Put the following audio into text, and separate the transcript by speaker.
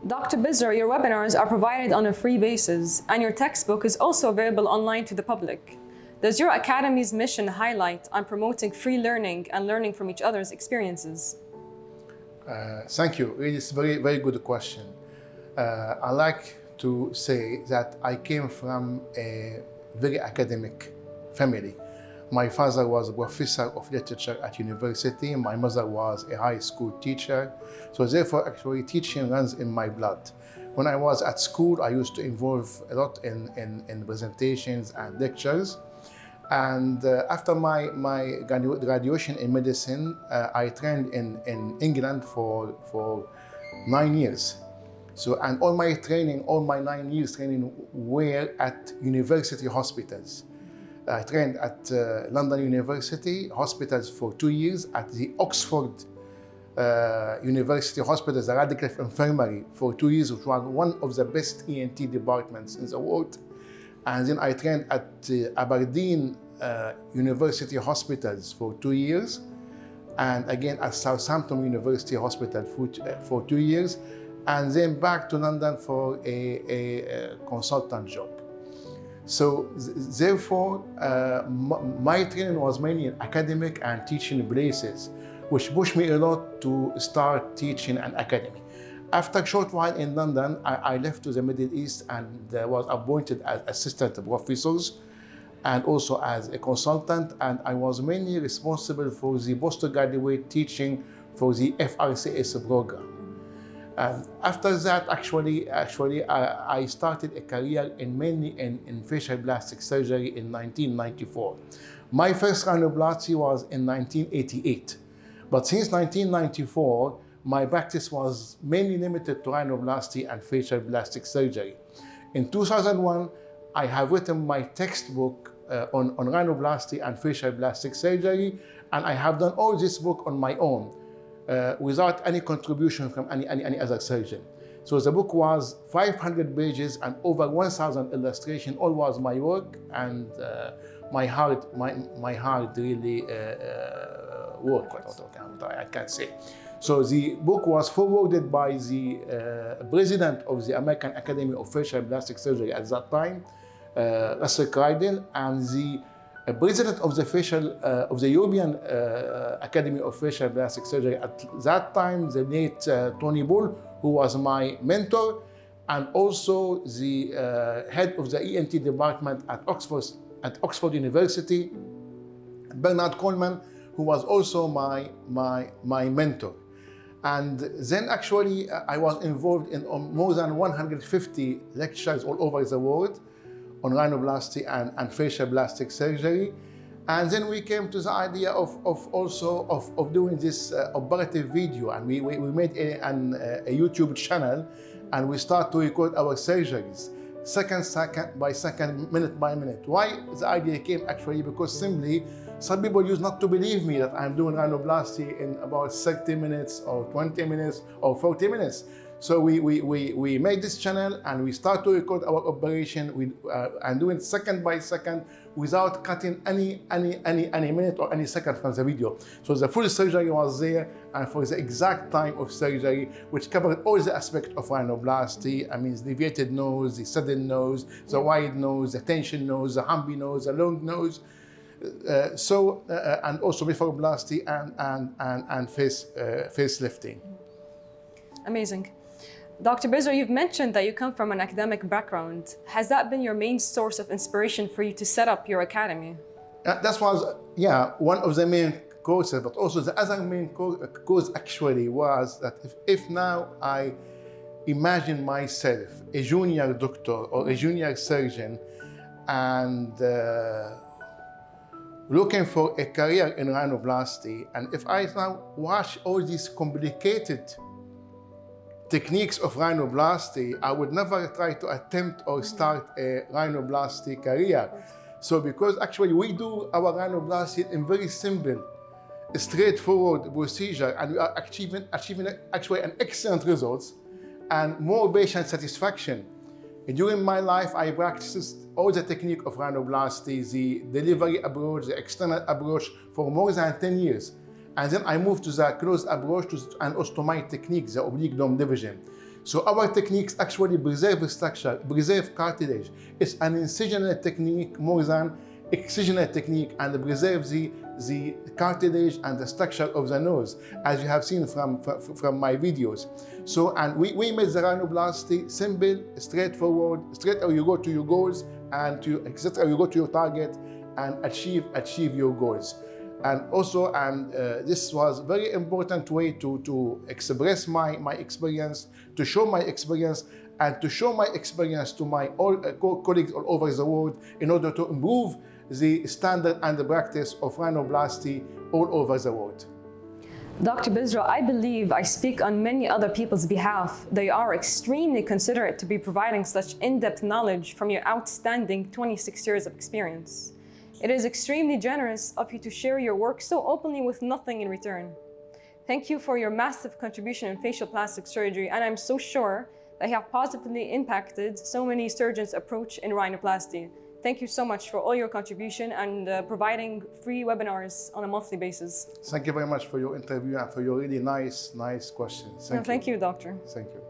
Speaker 1: Dr. Bizrah, your webinars are provided on a free basis, and your textbook is also available online to the public. Does your Academy's mission highlight on promoting free learning and learning from each other's experiences?
Speaker 2: Thank you. It's a very, very good question. I like to say that I came from a very academic family. My father was a professor of literature at university. My mother was a high school teacher. So therefore, actually, teaching runs in my blood. When I was at school, I used to involve a lot in presentations and lectures. And after my graduation in medicine, I trained in England for 9 years. So, and all my 9 years training were at university hospitals. I trained at London University hospitals for 2 years, at the Oxford University Hospital, the Radcliffe Infirmary for 2 years, which was one of the best ENT departments in the world. And then I trained at Aberdeen University Hospitals for 2 years, and again at Southampton University Hospital for 2 years, and then back to London for a consultant job. So therefore, my training was mainly in academic and teaching places, which pushed me a lot to start teaching an academy. After a short while in London, I left to the Middle East and was appointed as assistant professors and also as a consultant, and I was mainly responsible for the postgraduate teaching for the FRCS program. After that, actually, I started a career mainly in facial plastic surgery in 1994. My first rhinoplasty was in 1988, but since 1994, my practice was mainly limited to rhinoplasty and facial plastic surgery. In 2001, I have written my textbook on rhinoplasty and facial plastic surgery, and I have done all this book on my own without any contribution from any other surgeon. So the book was 500 pages and over 1,000 illustrations. All was my work, and my heart really worked, what I can say. So the book was forwarded by the president of the American Academy of Facial Plastic Surgery at that time, Russell Crydell, and the president of the European Academy of Facial Plastic Surgery at that time, the late Tony Bull, who was my mentor, and also the head of the ENT department at Oxford University, Bernard Coleman, who was also my mentor. And then actually I was involved in more than 150 lectures all over the world on rhinoplasty and facial plastic surgery. And then we came to the idea of doing this operative video, and we made a YouTube channel, and we start to record our surgeries second by second, minute by minute. Why the idea came actually because simply some people used not to believe me that I'm doing rhinoplasty in about 30 minutes or 20 minutes or 40 minutes. So we made this channel and we start to record our operation and doing it second by second without cutting any minute or any second from the video. So the full surgery was there, and for the exact time of surgery, which covered all the aspects of rhinoplasty. I mean, the deviated nose, the sudden nose, the wide nose, the tension nose, the humpy nose, the long nose. And also blepharoplasty and facelifting.
Speaker 1: Amazing. Dr. Bizrah, you've mentioned that you come from an academic background. Has that been your main source of inspiration for you to set up your academy?
Speaker 2: That was, yeah, one of the main causes, but also the other main cause actually was that if now I imagine myself a junior doctor or a junior surgeon and looking for a career in rhinoplasty, and if I now watch all these complicated techniques of rhinoplasty, I would never try to attempt or start a rhinoplasty career. So because actually we do our rhinoplasty in very simple, straightforward procedure, and we are achieving actually an excellent results and more patient satisfaction. During my life, I practiced all the technique of rhinoplasty, the delivery approach, the external approach for more than 10 years. And then I moved to the closed approach and ostomy technique, the oblique dome division. So our techniques actually preserve structure, preserve cartilage. It's an incisional technique more than excisional technique, and preserve the cartilage and the structure of the nose, as you have seen from my videos. So, and we made the rhinoplasty simple, straightforward, straight how you go to your goals, and etc. You go to your target and achieve your goals. And also, this was very important way to express my experience, to show my experience, and to show my experience to my colleagues all over the world in order to improve the standard and the practice of rhinoplasty all over the world.
Speaker 1: Dr. Bizrah, I believe I speak on many other people's behalf. They are extremely considerate to be providing such in-depth knowledge from your outstanding 26 years of experience. It is extremely generous of you to share your work so openly with nothing in return. Thank you for your massive contribution in facial plastic surgery, and I'm so sure that you have positively impacted so many surgeons' approach in rhinoplasty. Thank you so much for all your contribution and providing free webinars on a monthly basis.
Speaker 2: Thank you very much for your interview and for your really nice questions.
Speaker 1: Thank you, doctor.
Speaker 2: Thank you.